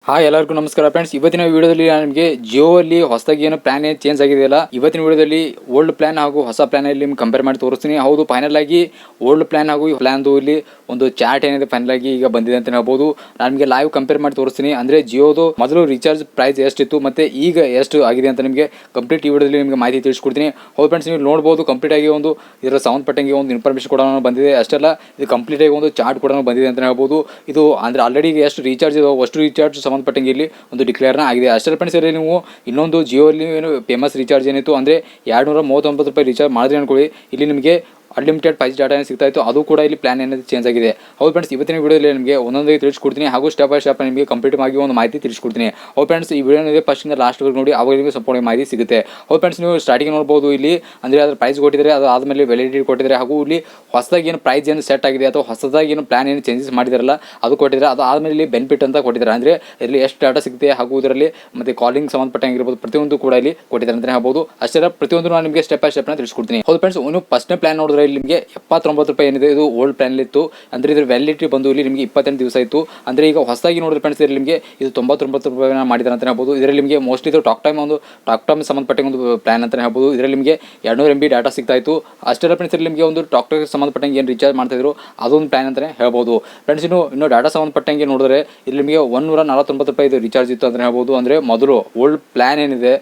Hi ಎಲ್ಲರಿಗೂ ನಮಸ್ಕಾರ friends. ಇವತ್ತಿನ ವಿಡಿಯೋದಲ್ಲಿ ನಾನು ನಿಮಗೆ ಜಿಯೋ ಅಲ್ಲಿ ಹೊಸದಾಗಿ ಏನೋ ಪ್ಲಾನ್ ಚೇಂಜ್ ಆಗಿದೆಯಲ್ಲ, ಇವತ್ತಿನ ವಿಡಿಯೋದಲ್ಲಿ ಓಲ್ಡ್ ಪ್ಲಾನ್ ಹಾಗೂ ಹೊಸ ಪ್ಲಾನ್ ಅಲ್ಲಿ ನಿಮ್ಗೆ ಕಂಪೇರ್ ಮಾಡಿ ತೋರಿಸ್ತೀನಿ. ಹೌದು, ಫೈನಲ್ ಆಗಿ ಓಲ್ಡ್ ಪ್ಲಾನ್ ಹಾಗೂ ಪ್ಲಾನ್ದು ಇಲ್ಲಿ ಒಂದು ಚಾರ್ಟ್ ಏನಿದೆ ಫೈನಲ್ ಆಗಿ ಈಗ ಬಂದಿದೆ ಅಂತ ಹೇಳ್ಬೋದು. ನಾನು ನಿಮಗೆ ಲೈವ್ ಕಂಪೇರ್ ಮಾಡಿ ತೋರಿಸ್ತೀನಿ. ಅಂದ್ರೆ ಜಿಯೋದು ಮೊದಲು ರೀಚಾರ್ಜ್ ಪ್ರೈಸ್ ಎಷ್ಟಿತ್ತು ಮತ್ತೆ ಈಗ ಎಷ್ಟು ಆಗಿದೆ ಅಂತ ನಿಮಗೆ ಕಂಪ್ಲೀಟ್ ಈ ವಿಡಿಯೋದಲ್ಲಿ ನಿಮಗೆ ಮಾಹಿತಿ ತಿಳಿಸ್ಕೊಡ್ತೀನಿ. ಹೌದು ಫ್ರೆಂಡ್ಸ್, ನೀವು ನೋಡ್ಬೋದು ಕಂಪ್ಲೀಟ್ ಆಗಿ ಒಂದು ಇದರ ಸಂಬಂಧಪಟ್ಟಂಗೆ ಒಂದು ಇನ್ಫಾರ್ಮೇಷನ್ ಕೂಡ ಬಂದಿದೆ. ಅಷ್ಟೆಲ್ಲ ಇದು ಕಂಪ್ಲೀಟ್ ಆಗಿ ಒಂದು ಚಾರ್ಟ್ ಕೂಡ ಬಂದಿದೆ ಅಂತ ಹೇಳ್ಬೋದು. ಇದು ಅಂದ್ರೆ ಆಲ್ರೆಡಿ ಎಷ್ಟು ರೀಚಾರ್ಜ್ ಇದೆ ಅಷ್ಟು ರೀಚಾರ್ಜ್ ಸಂಬಂಧಪಟ್ಟಂಗೆ ಇಲ್ಲಿ ಒಂದು ಡಿಕ್ಲೇರ್ನ ಆಗಿದೆ. ಅಷ್ಟೇ ಫ್ರೆಂಡ್ಸ್, ಇಲ್ಲಿ ನೀವು ಇನ್ನೊಂದು ಜಿಯೋ ಅಲ್ಲಿ ಏನು ಫೇಮಸ್ ರೀಚಾರ್ಜ್ ಏನಿತ್ತು ಅಂದರೆ ₹239 ರೀಚಾರ್ಜ್ ಮಾಡಿದ್ರೆ ಅನ್ಕೊಳ್ಳಿ, ಇಲ್ಲಿ ನಿಮಗೆ ಅನ್ಲಿಮಿಟೆಡ್ 5G ಡಾಟಾ ಏನು ಸಿಗ್ತಾ ಇತ್ತು ಅದು ಕೂಡ ಇಲ್ಲಿ ಪ್ಲಾನ್ ಏನಾದರೂ ಚೇಂಜ್ ಆಗಿದೆ. ಹೌದು ಫ್ರೆಂಡ್ಸ್, ಇವತ್ತಿನ ವಿಡಿಯೋದಲ್ಲಿ ನಿಮಗೆ ಒಂದೊಂದೇ ತಿಳಿಸ್ಕೊಡ್ತೀನಿ ಹಾಗೂ ಸ್ಟೆಪ್ ಬೈ ಸ್ಟೆಪ್ ನಿಮಗೆ ಕಂಪ್ಲೀಟ್ ಆಗಿ ಒಂದು ಮಾಹಿತಿ ತಿಳಿಸ್ಕೊಡ್ತೀನಿ. ಹೌದು ಫ್ರೆಂಡ್ಸ್, ಈ ವಿಡಿಯೋನಿದೆ ಫಸ್ಟಿಂದ ಲಾಸ್ಟ್ವರೆಗೂ ನೋಡಿ, ಅವಾಗ ನಿಮಗೆ ಸಂಪೂರ್ಣ ಮಾಹಿತಿ ಸಿಗುತ್ತೆ. ಹೌದು ಫ್ರೆಂಡ್ಸ್, ನೀವು ಸ್ಟಾರ್ಟಿಂಗ್ ನೋಡ್ಬೋದು ಇಲ್ಲಿ ಅಂದರೆ ಅದರ ಪ್ರೈಸ್ ಕೊಟ್ಟಿದ್ದಾರೆ, ಅದು ಆದಮೇಲೆ ವ್ಯಾಲಿಡಿಟಿ ಕೊಟ್ಟಿದ್ದಾರೆ ಹಾಗೂ ಇಲ್ಲಿ ಹೊಸದಾಗಿ ಏನು ಪ್ರೈಸ್ ಏನು ಸೆಟ್ ಆಗಿದೆ ಅಥವಾ ಹೊಸದಾಗಿ ಏನು ಪ್ಲಾನ್ ಏನು ಚೇಂಜಸ್ ಮಾಡಿದಾರಲ್ಲ ಅದು ಕೊಟ್ಟಿದ್ದಾರೆ. ಅದು ಆದಮೇಲೆ ಇಲ್ಲಿ ಬೆನಿಫಿಟ್ ಅಂತ ಕೊಟ್ಟಿದ್ದಾರೆ, ಅಂದರೆ ಇಲ್ಲಿ ಎಷ್ಟು ಡಾಟಾ ಸಿಗುತ್ತೆ ಹಾಗೂ ಇದರಲ್ಲಿ ಮತ್ತು ಕಾಲಿಂಗ್ ಸಂಬಂಧಪಟ್ಟಂಗಿರ್ಬೋದು ಪ್ರತಿಯೊಂದು ಕೂಡ ಇಲ್ಲಿ ಕೊಟ್ಟಿದ್ದಾರೆ ಅಂತಲೇ ಹೇಳ್ಬೋದು. ಅಷ್ಟೇ ಪ್ರತಿಯೊಂದು ನಾನು ನಿಮಗೆ ಸ್ಟೆಪ್ ಬೈ ಸ್ಟೆಪ್ನ ತಿಳಿಸ್ಕೊಡ್ತೀನಿ. ಹೌದು ಫ್ರೆಂಡ್ಸ್, ಒಂದು ಫಸ್ಟ್ನೇ ಪ್ಲಾನ್ ನೋಡಿದ್ರೆ ಇಲ್ಲಿ ನಿಮಗೆ ₹79 ಏನಿದೆ ಇದು ಓಲ್ಡ್ ಪ್ಲಾನ್ ಇತ್ತು. ಅಂದರೆ ಇದರ ವ್ಯಾಲಿಡಿಟಿ ಬಂದು ಇಲ್ಲಿ ನಿಮಗೆ 28 ದಿವಸ ಇತ್ತು. ಅಂದರೆ ಈಗ ಹೊಸದಾಗಿ ನೋಡಿದ್ರೆ ಫ್ರೆಂಡ್ಸ್ ಇಲ್ಲಿ ನಿಮಗೆ ಇದು ₹99 ಮಾಡಿದ್ದಾರೆ ಅಂತ ಹೇಳ್ಬೋದು. ಇದರಲ್ಲಿ ನಿಮಗೆ ಮೋಸ್ಟ್ಲಿ ಇದು ಟಾಕ್ ಟೈಮ್ ಸಂಬಂಧಪಟ್ಟ ಒಂದು ಪ್ಲಾನ್ ಅಂತ ಹೇಳ್ಬೋದು. ಇದರಲ್ಲಿ ನಿಮಗೆ 200 MB ಡಾಟಾ ಸಿಗ್ತಾ ಇತ್ತು. ಅಷ್ಟೇ ಫ್ರೆಂಡ್ಸ್, ಇಲ್ಲಿ ನಿಮಗೆ ಒಂದು ಟಾಕ್ ಟೈಮ್ ಸಂಬಂಧಪಟ್ಟಂಗೆ ಏನು ರೀಚಾರ್ಜ್ ಮಾಡ್ತಿದ್ರು ಅದೊಂದು ಪ್ಲಾನ್ ಅಂತಲೇ ಹೇಳ್ಬೋದು. ಫ್ರೆಂಡ್ಸ್, ಇನ್ನು ಡಾಟಾ ಸಂಬಂಧಪಟ್ಟಂಗೆ ನೋಡಿದ್ರೆ ಇಲ್ಲಿ ನಿಮಗೆ ₹149 ಇದು ರೀಚಾರ್ಜ್ ಇತ್ತು ಅಂತ ಹೇಳ್ಬೋದು. ಅಂದರೆ ಮೊದಲು ಓಲ್ಡ್ ಪ್ಲಾನ್ ಏನಿದೆ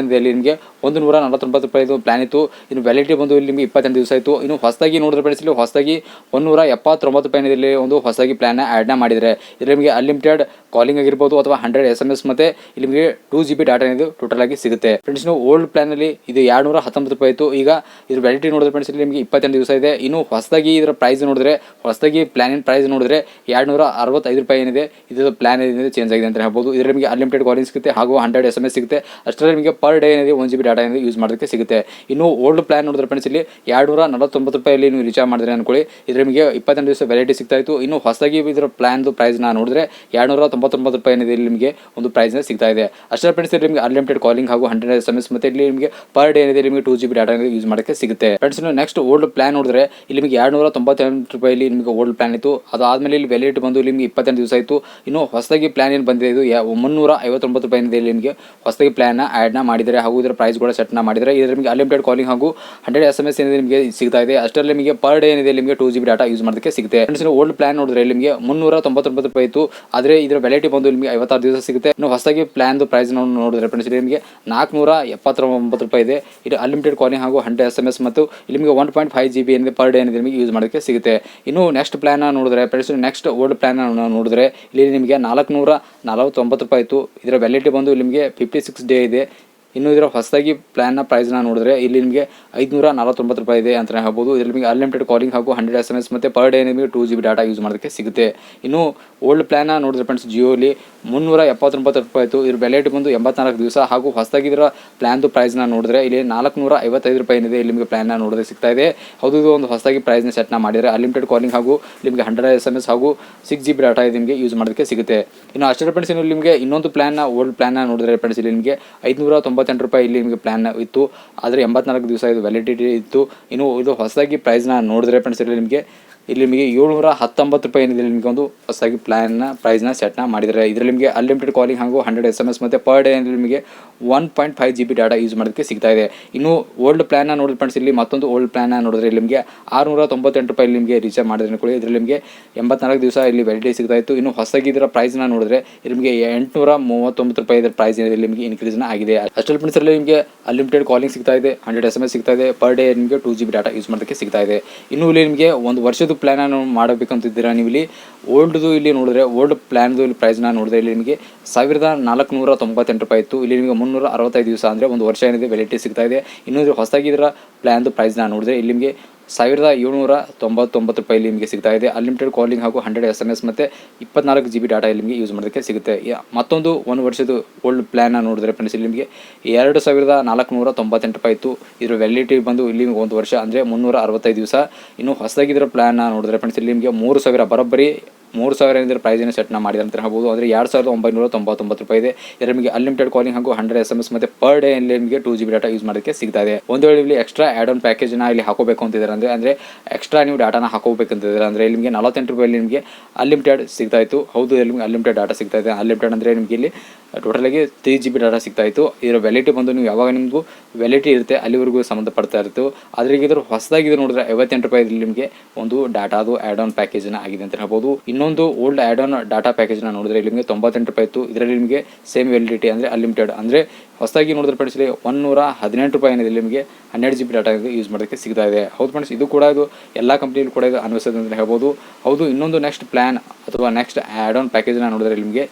ಏನಿದೆ ಅಲ್ಲಿ ನಿಮಗೆ ₹149 ಪ್ಲಾನ್ ಇತ್ತು. ಇನ್ನು ವ್ಯಾಲಿಡಿಟಿ ಬಂದು ಇಲ್ಲಿ ನಿಮಗೆ 28 ದಿವಸ ಇತ್ತು. ಇನ್ನು ಹೊಸದಾಗಿ ನೋಡಿದ್ರೆ ಫ್ರೆಂಡ್ಸ್ ಇಲ್ಲಿ ಹೊಸದಾಗಿ ₹179 ಇಲ್ಲಿ ಒಂದು ಹೊಸದಾಗಿ ಪ್ಲಾನ್ ಆ್ಯಡ್ನ ಮಾಡಿದರೆ ಇಲ್ಲಿ ನಿಮಗೆ ಅನ್ಲಿಮಿಟೆಡ್ ಕಾಲಿಂಗ್ ಆಗಿರ್ಬೋದು ಅಥವಾ 100 SMS ಮತ್ತೆ ಇಲ್ಲಿ ನಿಮಗೆ 2GB ಡಾಟಾ ಏನಿದೆ ಟೋಟಲ್ ಆಗಿ ಸಿಗುತ್ತೆ. ಫ್ರೆಂಡ್ಸ್, ನೀವು ಓಲ್ಡ್ ಪ್ಲಾನಲ್ಲಿ ಇದು ₹219 ಇತ್ತು. ಈಗ ಇದ್ರ ವ್ಯಾಲಿಡಿಟಿ ನೋಡಿದ್ರೆ ಫ್ರೆಂಡ್ಸ್ ಇಲ್ಲಿ ನಿಮಗೆ 28 ದಿವಸ ಇದೆ. ಇನ್ನು ಹೊಸದಾಗಿ ಇದರ ಪ್ರೈಸ್ ನೋಡಿದ್ರೆ ಹೊಸದಾಗಿ ಪ್ಲಾನಿನ ಪ್ರೈಸ್ ನೋಡಿದ್ರೆ ₹265 ಏನಿದೆ ಇದು ಪ್ಲಾನ್ ಏನಿದೆ ಚೇಂಜ್ ಆಗಿದೆ ಅಂತ ಹೇಳ್ಬೋದು. ಇದರಲ್ಲಿ ನಿಮಗೆ ಅನ್ಲಿಮಿಟೆಡ್ ಕಾಲಿಂಗ್ ಸಿಗುತ್ತೆ ಹಾಗೂ 100 SMS ಸಿಗುತ್ತೆ. ಅಷ್ಟರಲ್ಲಿ ನಿಮಗೆ ಪರ್ ಡೇ ಏನಿದೆ 1GB ಡಾಟಾ ಏನಿದೆ ಯೂಸ್ ಮಾಡೋದಕ್ಕೆ ಸಿಗುತ್ತೆ. ಇನ್ನು ಓಲ್ಡ್ ಪ್ಲಾನ್ ನೋಡಿದ್ರೆ ಫ್ರೆಂಡ್ಸ್ ಇಲ್ಲಿ ₹249 ನೀವು ರೀಚಾರ್ಜ್ ಮಾಡಿದ್ರೆ ಅನ್ಕೊಳ್ಳಿ, ಇದ್ರ ನಿಮಗೆ 28 ದಿವಸ ವ್ಯಾಲಿಡಿಟಿ ಸಿಗ್ತಾ ಇತ್ತು. ಇನ್ನು ಹೊಸದಾಗಿ ಇದರ ಪ್ಲಾನ್ದು ಪ್ರೈಸ್ನ ನೋಡಿದ್ರೆ ₹299 ಏನಿದೆ ಇಲ್ಲಿ ನಿಮಗೆ ಒಂದು ಪ್ರೈಸ್ನ ಸಿಗ್ತಾ ಇದೆ. ಅಷ್ಟೇ ಫ್ರೆಂಡ್ಸ್, ಇಲ್ಲಿ ನಿಮಗೆ ಅನ್ಲಿಮಿಟೆಡ್ ಕಾಲಿಂಗ್ ಹಾಗೂ 100 SMS ಮತ್ತೆ ಇಲ್ಲಿ ನಿಮಗೆ ಪರ್ ಡೇ ಏನಿದೆ ನಿಮಗೆ 2GB ಡಾಟಾ ಯೂಸ್ ಮಾಡೋಕ್ಕೆ ಸಿಗುತ್ತೆ. ಫ್ರೆಂಡ್ಸ್, ನೆಕ್ಸ್ಟ್ ಓಲ್ಡ್ ಪ್ಲಾನ್ ನೋಡಿದ್ರೆ ಇಲ್ಲಿ ನಿಮಗೆ ₹298 ಇಲ್ಲಿ ನಿಮಗೆ ಓಲ್ಡ್ ಪ್ಲಾನ್ ಇತ್ತು. ಅದಾದಮೇಲೆ ಇಲ್ಲಿ ವ್ಯಾಲಿಡಿಟಿ ಬಂದು ಇಲ್ಲಿ ನಿಮಗೆ 28 ದಿವಸ ಇತ್ತು. ಇನ್ನು ಹೊಸದಾಗಿ ಪ್ಲಾನ್ ಏನು ಬಂದಿದೆ ಇದು ₹359 ಏನಿದೆ ಇಲ್ಲಿ ನಿಮಗೆ ಹೊಸದಾಗಿ ಪ್ಲಾನ್ ಆ್ಯಡ್ನ ಮಾಡಿದರೆ ಹಾಗೂ ಇದರ ಪ್ರೈಸ್ ಕೂಡ ಸೆಟ್ನ ಮಾಡಿದರೆ ಇದರ ನಿಮಗೆ ಅನ್ಲಿಮಿಟೆಡ್ ಕಾಲಿಂಗ್ ಹಾಗೂ 100 SMS ಏನಿದೆ ನಿಮಗೆ ಸಿಗ್ತಾ ಇದೆ. ಅಷ್ಟರಲ್ಲಿ ನಿಮಗೆ ಪರ್ ಡೇ ಏನಿದೆ ನಿಮಗೆ 2GB ಡಾಟಾ ಯೂಸ್ ಮಾಡೋದಕ್ಕೆ ಸಿಗುತ್ತೆ. ಫ್ರೆಂಡ್ಸ್, ಓಲ್ಡ್ ಪ್ಲಾನ್ ನೋಡಿದ್ರೆ ಇಲ್ಲಿ ನಿಮಗೆ ₹399 ಇತ್ತು. ಆದರೆ ಇದರ ವ್ಯಾಲಿಡಿಟಿ ಬಂದು ನಿಮಗೆ 56 ದಿವಸ ಸಿಗುತ್ತೆ. ಇನ್ನು ಹೊಸದಾಗಿ ಪ್ಲಾನ್ದು ಪ್ರೈಸ್ ನೋಡಿದ್ರೆ ಫ್ರೆಂಡ್ಸ್ ಇಲ್ಲಿ ನಿಮಗೆ ₹479 ಇದೆ. ಇದು ಅನ್ಲಿಮಿಟೆಡ್ ಕಾಲಿಂಗ್ ಹಾಗೂ 100 SMS ಮತ್ತು ಇಲ್ಲಿ ನಿಮಗೆ 1.5GB ಏನಿದೆ ಪರ್ ಡೇ ಏನಿದೆ ನಿಮಗೆ ಯೂಸ್ ಮಾಡೋದಕ್ಕೆ ಸಿಗುತ್ತೆ. ಇನ್ನು ನೆಕ್ಸ್ಟ್ ಪ್ಲಾನ್ ನೋಡಿದ್ರೆ ಫ್ರೆಂಡ್ಸ್, ನೆಕ್ಸ್ಟ್ ಓಲ್ಡ್ ಪ್ಲಾನ್ ನೋಡಿದ್ರೆ ಇಲ್ಲಿ ನಿಮಗೆ ₹449 ಇತ್ತು. ಇದರ ವ್ಯಾಲಿಡಿಟಿ ಬಂದು ಇಲ್ಲಿ ನಿಮಗೆ 56 ಡೇ ಇದೆ. ಇನ್ನು ಇದರ ಹೊಸದಾಗಿ ಪ್ಲಾನ್ನ ಪ್ರೈಸ್ನ ನೋಡಿದ್ರೆ ಇಲ್ಲಿ ನಿಮಗೆ ₹549 ಇದೆ ಅಂತ ಹೇಳ್ಬೋದು. ಇದರಲ್ಲಿ ನಿಮಗೆ ಅನ್ಲಿಮಿಟೆಡ್ ಕಾಲಿಂಗ್ ಹಾಗೂ 100 SMS ಮತ್ತು ಪರ್ ಡೇ ನಿಮಗೆ 2GB ಡಾಟಾ ಯೂಸ್ ಮಾಡೋದಕ್ಕೆ ಸಿಗುತ್ತೆ. ಇನ್ನು ಓಲ್ಡ್ ಪ್ಲಾನ್ನ ನೋಡಿದ್ರೆ ಫ್ರೆಂಡ್ಸ್ ಜಿಯೋಲಿ ₹379 ಇತ್ತು. ಇದ್ರ ವ್ಯಾಲಿಡಿಟಿ ಬಂದು 84 ದಿವಸ ಹಾಗೂ ಹೊಸದಾಗಿ ಇದರ ಪ್ಲಾನ್ದು ಪ್ರೈಸ್ನ ನೋಡಿದ್ರೆ ಇಲ್ಲಿ ₹455 ಏನಿದೆ ಇಲ್ಲಿ ನಿಮಗೆ ಪ್ಲಾನ್ನ ನೋಡೋದಕ್ಕೆ ಸಿಗ್ತಾ ಇದೆ. ಹೌದು, ಇದು ಒಂದು ಹೊಸದಾಗಿ ಪ್ರೈಸ್ನ ಸೆಟ್ನ ಮಾಡಿದರೆ ಅನ್ಲಿಮಿಟೆಡ್ ಕಾಲಿಂಗ್ ಹಾಗೂ ನಿಮಗೆ 100 SMS ಹಾಗೂ 6GB ಡಾಟಾ ಇದು ನಿಮಗೆ ಯೂಸ್ ಮಾಡೋದಕ್ಕೆ ಸಿಗುತ್ತೆ. ಇನ್ನು ಅಷ್ಟೇ ಫ್ರೆಂಡ್ಸ್, ಇನ್ನು ನಿಮಗೆ ಇನ್ನೊಂದು ಪ್ಲಾನ್ನ ಓಲ್ಡ್ ಪ್ಲಾನ್ನ ನೋಡಿದ್ರೆ ಫ್ರೆಂಡ್ಸ್ ಇಲ್ಲಿ ನಿಮಗೆ ₹598 ಇಲ್ಲಿ ನಿಮಗೆ ಪ್ಲಾನ್ ಇತ್ತು. ಆದರೆ 84 ದಿವಸ ಇದು ವ್ಯಾಲಿಡಿಟಿ ಇತ್ತು. ಇನ್ನು ಇದು ಹೊಸದಾಗಿ ಪ್ರೈಸ್ನ ನೋಡಿದ್ರೆ ಫ್ರೆಂಡ್ಸ್ ಇಲ್ಲಿ ನಿಮಗೆ ₹719 ಏನಿದೆ ನಿಮಗೆ ಒಂದು ಹೊಸದಾಗಿ ಪ್ರೈಸ್ನ ಸೆಟ್ನ ಮಾಡಿದರೆ ಇದರಲ್ಲಿ ನಿಮಗೆ ಅನ್ಲಿಮಿಟೆಡ್ ಕಾಲಿಂಗ್ ಹಾಗೂ 100 SMS ಮತ್ತು ಪರ್ ಡೇ ನಿಮಗೆ 1.5GB ಡಾಟಾ ಯೂಸ್ ಮಾಡೋದಕ್ಕೆ ಸಿಗ್ತಾ ಇದೆ. ಇನ್ನು ಓಲ್ಡ್ ಪ್ಲಾನ್ನ ನೋಡಿದ್ರೆ ಫ್ರೆಂಡ್ಸ್ ಇಲ್ಲಿ ಮತ್ತೊಂದು ಓಲ್ಡ್ ಪ್ಲಾನ್ನ ನೋಡಿದ್ರೆ ಇಲ್ಲಿ ನಿಮಗೆ ₹698 ನಿಮಗೆ ರೀಚಾರ್ಜ್ ಮಾಡಿದ್ರೆ ಅನ್ಕೊಳ್ಳಿ, ಇದರಲ್ಲಿ ನಿಮಗೆ 84 ದಿವಸ ಇಲ್ಲಿ ವ್ಯಾಲಿಡಿಟಿ ಸಿಗ್ತಾ ಇತ್ತು. ಇನ್ನು ಹೊಸದಾಗಿ ಇದರ ಪ್ರೈಸ್ನ ನೋಡಿದ್ರೆ ಇಲ್ಲಿ ನಿಮಗೆ ₹839 ಇದರ ಪ್ರೈಸ್ ಏನಿದೆ ನಿಮಗೆ ಇನ್ಕ್ರೀಸ್ನ ಆಗಿದೆ. ಅಷ್ಟರಲ್ಲಿ ಫ್ರೆಂಡ್ಸ್ ಇಲ್ಲಿ ನಿಮಗೆ ಅನ್ಲಿಮಿಟೆಡ್ ಕಾಲಿಂಗ್ ಸಿಗ್ತಾ ಇದೆ, 100 SMS ಸಿಗ್ತಾ ಇದೆ, ಪರ್ ಡೇ ನಿಮಗೆ 2GB ಡಾಟಾ ಯೂಸ್ ಮಾಡೋದಕ್ಕೆ ಸಿಗ್ತಾ ಇದೆ. ಇನ್ನು ಇಲ್ಲಿ ನಿಮಗೆ ಒಂದು ವರ್ಷದ ಪ್ಲಾನ್ ಮಾಡಬೇಕಂತಿದ್ದೀರಾ ನೀವು ಇಲ್ಲಿ ಓಲ್ಡ್ದು ಇಲ್ಲಿ ನೋಡಿದ್ರೆ ಓಲ್ಡ್ ಪ್ಲಾನ್ದು ಇಲ್ಲಿ ಪ್ರೈಸ್ನ ನೋಡಿದ್ರೆ ಇಲ್ಲಿ ನಿಮಗೆ ₹1498 ಇತ್ತು. ಇಲ್ಲಿ ನಿಮಗೆ 365 ದಿವಸ ಅಂದರೆ ಒಂದು ವರ್ಷ ಏನಿದೆ ವ್ಯಾಲಿಡಿಟಿ ಸಿಗ್ತಾ ಇದೆ. ಇನ್ನು ಹೊಸದಾಗಿ ಇದರ ಪ್ಲಾನ್ದು ಪ್ರೈಸ್ನ ನೋಡಿದ್ರೆ ಇಲ್ಲಿ ನಿಮಗೆ ₹1799 ಇಲ್ಲಿ ನಿಮಗೆ ಸಿಗ್ತಾ ಇದೆ. ಅನ್ಲಿಮಿಟೆಡ್ ಕಾಲಿಂಗ್ ಹಾಗೂ 100 SMS ಮತ್ತು 24GB ಡಾಟಾ ಇಲ್ಲಿ ನಿಮಗೆ ಯೂಸ್ ಮಾಡೋದಕ್ಕೆ ಸಿಗುತ್ತೆ. ಮತ್ತೊಂದು ಒಂದು ವರ್ಷದ ಓಲ್ಡ್ ಪ್ಲಾನ್ನ ನೋಡಿದ್ರೆ ಫ್ರೆಂಡ್ಸ್ ಇಲ್ಲಿ ನಿಮಗೆ ₹2498 ಇತ್ತು. ಇದರ ವ್ಯಾಲಿಡಿಟಿ ಬಂದು ಇಲ್ಲಿ ಒಂದು ವರ್ಷ ಅಂದರೆ 365 ದಿವಸ. ಇನ್ನು ಹೊಸದಾಗಿ ಇದರ ಪ್ಲಾನ್ನ ನೋಡಿದ್ರೆ ಫ್ರೆಂಡ್ಸ್ ಇಲ್ಲಿ ನಿಮಗೆ 3000 ಬರೋಬ್ಬರಿ 3000 ಏನಿದ್ರೆ ಪ್ರೈಸನ್ನು ಸೆಟ್ನ ಮಾಡಿದ್ದಾರೆ ಅಂತ ಹೇಳ್ಬೋದು. ಅಂದರೆ 2999 ರೂಪಾಯಿ ಇದೆ. ಇದರ ನಿಮಗೆ ಅನ್ಲಿಮಿಟೆಡ್ ಕಾಲಿಂಗ್ ಹಾಗೂ 100 SMS ಮತ್ತು ಪರ್ ಡೇ ಅಲ್ಲಿ ನಿಮಗೆ 2 GB ಡಾಟಾ ಯೂಸ್ ಮಾಡೋಕ್ಕೆ ಸಿಗ್ತಾ ಇದೆ. ಒಂದು ವೇಳೆ ಇಲ್ಲಿ ಎಕ್ಸ್ಟ್ರಾ ಆ್ಯಡ್ ಆನ್ ಪ್ಯಾಕೇಜ್ನ ಇಲ್ಲಿ ಹಾಕೋಬೇಕು ಅಂತಿದ್ದಾರೆ ಅಂದರೆ ಎಕ್ಸ್ಟ್ರಾ ನೀವು ಡಾಟಾನ ಹಾಕೋಬೇಕಂತಿದ್ದಾರೆ ಅಂದರೆ ಇಲ್ಲಿ ನಿಮಗೆ 48 ರೂಪಾಯಲ್ಲಿ ನಿಮಗೆ ಅನ್ಲಿಮಿಟೆಡ್ ಸಿಗ್ತಾ ಇತ್ತು. ಹೌದು, ಇಲ್ಲಿ ನಿಮಗೆ ಅನ್ಲಿಮಿಟೆಡ್ ಡಾಟಾ ಸಿಗ್ತಾ ಇದೆ. ಅನ್ಲಿಮಿಟೆಡ್ ಅಂದರೆ ನಿಮಗೆ ಇಲ್ಲಿ ಟೋಟಲಾಗಿ 3 GB ಡಾಟಾ ಸಿಗ್ತಾ ಇತ್ತು. ಇದರ ವ್ಯಾಲಿಟಿ ಬಂದು ನೀವು ಯಾವಾಗ ನಿಮಗೂ ವ್ಯಾಲಿಟಿ ಇರುತ್ತೆ ಅಲ್ಲಿವರೆಗೂ ಸಂಬಂಧಪಡ್ತಾ ಇತ್ತು. ಆದರೆ ಈಗ ಇದ್ರ ಹೊಸದಾಗಿ ಇದು ನೋಡಿದ್ರೆ 58 ರೂಪಾಯಿದಲ್ಲಿ ನಿಮಗೆ ಒಂದು ಡಾಟಾದು ಆ್ಯಡ್ ಆನ್ ಪ್ಯಾಕೇಜ್ನ ಆಗಿದೆ ಅಂತ ಹೇಳ್ಬೋದು. ಇನ್ನೊಂದು ಓಲ್ಡ್ ಆ್ಯಡ್ ಆನ್ ಡಾಟಾ ಪ್ಯಾಕೇಜ್ನ ನೋಡಿದ್ರೆ ಇಲ್ಲಿ ನಿಮಗೆ 98 ರೂಪಾಯಿ ಇತ್ತು. ಇದರಲ್ಲಿ ನಿಮಗೆ ಸೇಮ್ ವ್ಯಾಲಿಡಿಟಿ ಅಂದರೆ ಅನ್ಲಿಮಿಟೆಡ್ ಅಂದರೆ ಹೊಸದಾಗಿ ನೋಡಿದ್ರೆ ಫ್ರೆಂಡ್ಸ್ ಇಲ್ಲಿ 118 ರೂಪಾಯಿ ಏನಿದೆ ನಿಮಗೆ 12 GB ಡಾಟಾ ಯೂಸ್ ಮಾಡೋಕ್ಕೆ ಸಿಗ್ತಾ ಇದೆ. ಹೌದು ಫ್ರೆಂಡ್ಸ್, ಇದು ಕೂಡ ಇದು ಎಲ್ಲ ಕಂಪ್ನಿಯಲ್ಲಿ ಕೂಡ ಇದು ಅನ್ವಯಿಸ್ತದೆ ಅಂತ ಹೇಳ್ಬೋದು. ಹೌದು, ಇನ್ನೊಂದು ನೆಕ್ಸ್ಟ್ ಪ್ಲ್ಯಾನ್ ಅಥವಾ ನೆಕ್ಸ್ಟ್ ಆ್ಯಡ್ ಆನ್ ಪ್ಯಾಕೇಜ್ನ ನೋಡಿದ್ರೆ ನಿಮಗೆ